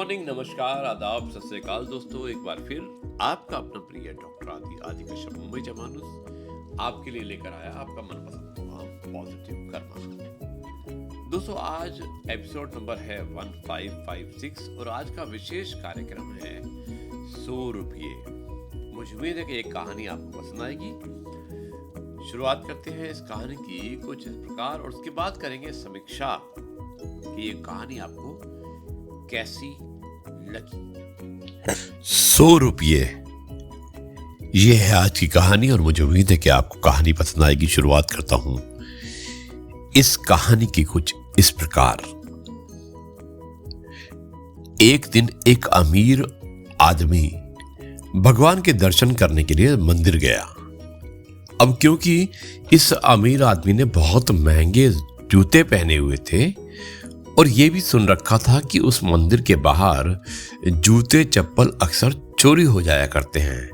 Morning, नमस्कार, आदाब, सत श्री अकाल दोस्तों। एक बार फिर आपका अपना प्रिय डॉक्टर आदि कश्यप मुंबई जमानुस आपके लिए लेकर आया आपका मनपसंद प्रोग्राम पॉजिटिव कर्मा। दोस्तों, आज एपिसोड नंबर है 1556 और आज का विशेष कार्यक्रम है 100 रुपये। मुझे उम्मीद है कि एक कहानी आपको पसंद आएगी। शुरुआत करते हैं इस कहानी की कुछ इस प्रकार और उसके बाद करेंगे समीक्षा कि ये कहानी आपको कैसी लगी। 100 रुपये, ये है आज की कहानी और मुझे उम्मीद है कि आपको कहानी पसंद आएगी। शुरुआत करता हूं इस कहानी की कुछ इस प्रकार। एक दिन एक अमीर आदमी भगवान के दर्शन करने के लिए मंदिर गया। अब क्योंकि इस अमीर आदमी ने बहुत महंगे जूते पहने हुए थे और ये भी सुन रखा था कि उस मंदिर के बाहर जूते चप्पल अक्सर चोरी हो जाया करते हैं,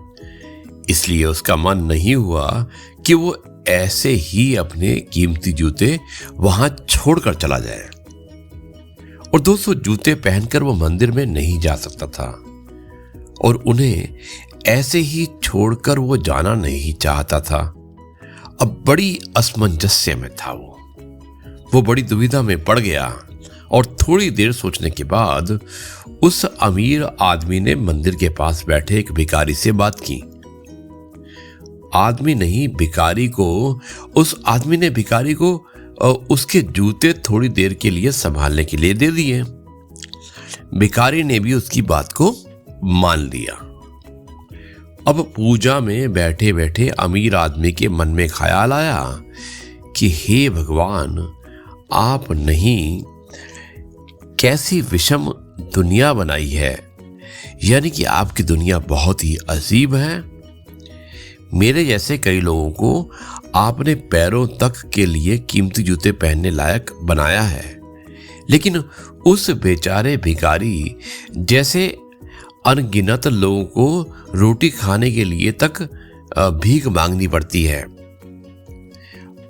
इसलिए उसका मन नहीं हुआ कि वो ऐसे ही अपने कीमती जूते वहां छोड़कर चला जाए। और 200 जूते पहनकर वो मंदिर में नहीं जा सकता था और उन्हें ऐसे ही छोड़कर वो जाना नहीं चाहता था। अब बड़ी असमंजस्य में था वो बड़ी दुविधा में पड़ गया और थोड़ी देर सोचने के बाद उस अमीर आदमी ने मंदिर के पास बैठे एक भिखारी से बात की। उस आदमी ने भिखारी को उसके जूते थोड़ी देर के लिए संभालने के लिए दे दिए। भिखारी ने भी उसकी बात को मान लिया। अब पूजा में बैठे बैठे अमीर आदमी के मन में ख्याल आया कि हे भगवान, आप नहीं कैसी विषम दुनिया बनाई है, यानी कि आपकी दुनिया बहुत ही अजीब है। मेरे जैसे कई लोगों को आपने पैरों तक के लिए कीमती जूते पहनने लायक बनाया है, लेकिन उस बेचारे भिखारी जैसे अनगिनत लोगों को रोटी खाने के लिए तक भीख मांगनी पड़ती है।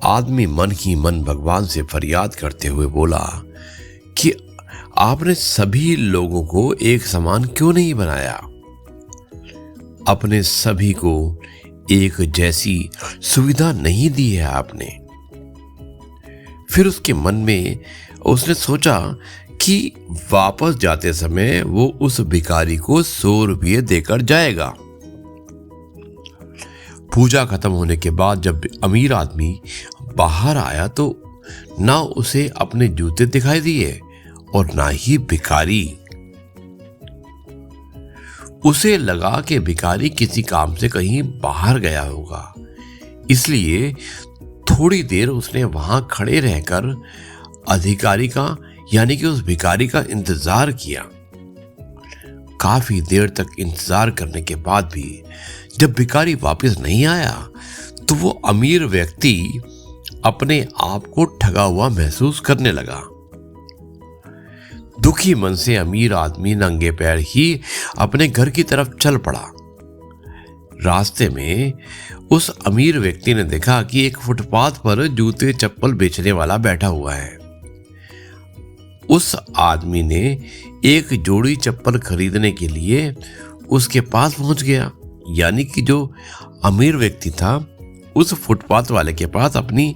आदमी मन ही मन भगवान से फरियाद करते हुए बोला कि आपने सभी लोगों को एक समान क्यों नहीं बनाया? अपने सभी को एक जैसी सुविधा नहीं दी है आपने। फिर उसके मन में उसने सोचा कि वापस जाते समय वो उस भिखारी को 100 रुपये देकर जाएगा। पूजा खत्म होने के बाद जब अमीर आदमी बाहर आया तो ना उसे अपने जूते दिखाई दिए और ना ही भिखारी। उसे लगा कि भिखारी किसी काम से कहीं बाहर गया होगा, इसलिए थोड़ी देर उसने वहां खड़े रहकर अधिकारी का यानी कि उस भिखारी का इंतजार किया। काफी देर तक इंतजार करने के बाद भी जब भिखारी वापस नहीं आया तो वो अमीर व्यक्ति अपने आप को ठगा हुआ महसूस करने लगा। दुखी मन से अमीर आदमी नंगे पैर ही अपने घर की तरफ चल पड़ा। रास्ते में उस अमीर व्यक्ति ने देखा कि एक फुटपाथ पर जूते चप्पल बेचने वाला बैठा हुआ है। उस आदमी ने एक जोड़ी चप्पल खरीदने के लिए उसके पास पहुंच गया, यानी कि जो अमीर व्यक्ति था उस फुटपाथ वाले के पास अपनी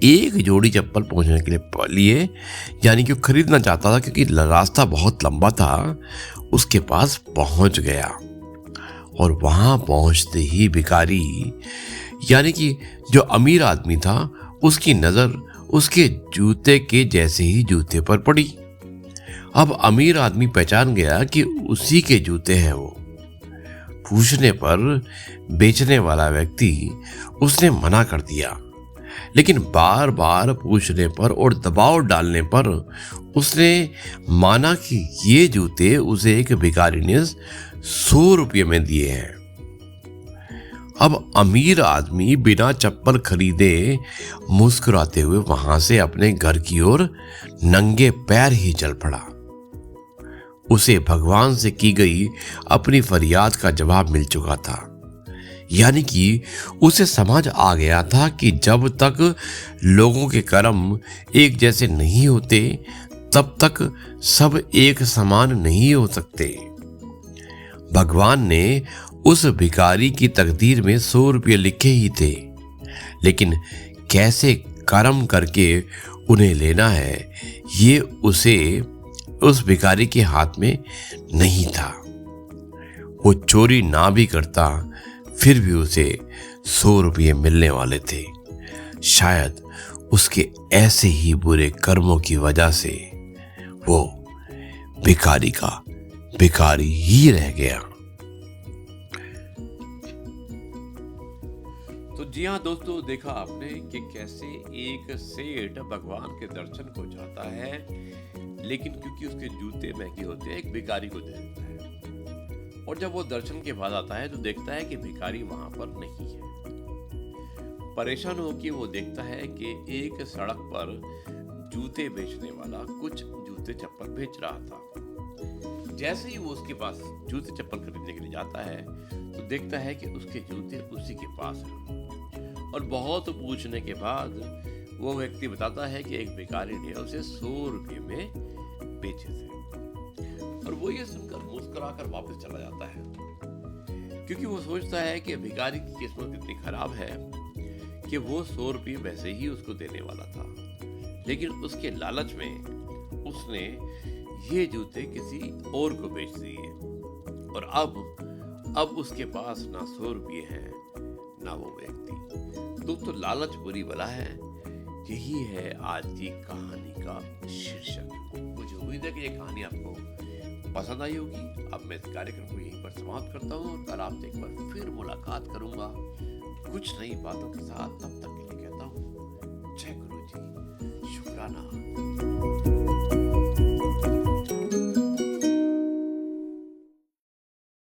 एक जोड़ी चप्पल पहुंचने के लिए यानी कि खरीदना चाहता था, क्योंकि रास्ता बहुत लंबा था। उसके पास पहुंच गया और वहां पहुंचते ही भिखारी यानी कि जो अमीर आदमी था उसकी नजर उसके जूते के जैसे ही जूते पर पड़ी। अब अमीर आदमी पहचान गया कि उसी के जूते हैं वो। पूछने पर बेचने वाला व्यक्ति उसने मना कर दिया, लेकिन बार बार पूछने पर और दबाव डालने पर उसने माना कि ये जूते उसे एक भिखारी ने 100 रुपये में दिए हैं। अब अमीर आदमी बिना चप्पल खरीदे मुस्कुराते हुए वहां से अपने घर की ओर नंगे पैर ही चल पड़ा। उसे भगवान से की गई अपनी फरियाद का जवाब मिल चुका था, यानी कि उसे समझ आ गया था कि जब तक लोगों के कर्म एक जैसे नहीं होते तब तक सब एक समान नहीं हो सकते। भगवान ने उस भिखारी की तकदीर में 100 रुपये लिखे ही थे, लेकिन कैसे कर्म करके उन्हें लेना है ये उस भिखारी के हाथ में नहीं था। वो चोरी ना भी करता फिर भी उसे 100 रुपये मिलने वाले थे। शायद उसके ऐसे ही बुरे कर्मों की वजह से वो भिखारी का भिखारी ही रह गया। तो जी हाँ दोस्तों, देखा आपने कि कैसे एक सेठ भगवान के दर्शन को चाहता है, लेकिन क्योंकि उसके जूते महंगे होते हैं एक भिखारी को दे देता है। और जब वो दर्शन के बाद आता है तो देखता है कि भिखारी वहां पर नहीं है। परेशान होकर वो देखता है कि एक सड़क पर जूते बेचने वाला कुछ जूते चप्पल बेच रहा था। जैसे ही वो उसके पास जूते चप्पल खरीदने के लिए जाता है तो देखता है कि उसके जूते उसी के पास हैं। और बहुत पूछने के बाद वो व्यक्ति बताता है कि एक भिखारी ने उसे 100 रुपये में बेचे थे। और वो ये सुनकर मुस्कुराकर वापस चला जाता है, क्योंकि वो सोचता है कि भिखारी की किस्मत इतनी खराब है कि वो 100 रुपये वैसे ही उसको देने वाला था, लेकिन उसके लालच में उसने ये जूते किसी और को बेच दिए। और अब उसके पास ना 100 रुपये हैं ना वो व्यक्ति। दोस्तों, लालच बुरी बला है। यही है आज की कहानी का शीर्षक। मुझे उम्मीद है कि ये कहानी आपको पसंद आई होगी। अब मैं इस कार्यक्रम को यहीं पर समाप्त करता हूँ और कल आपसे एक बार फिर मुलाकात करूंगा कुछ नई बातों के साथ। तब तक के लिए कहता हूँ जय गुरु जी, शुक्राना।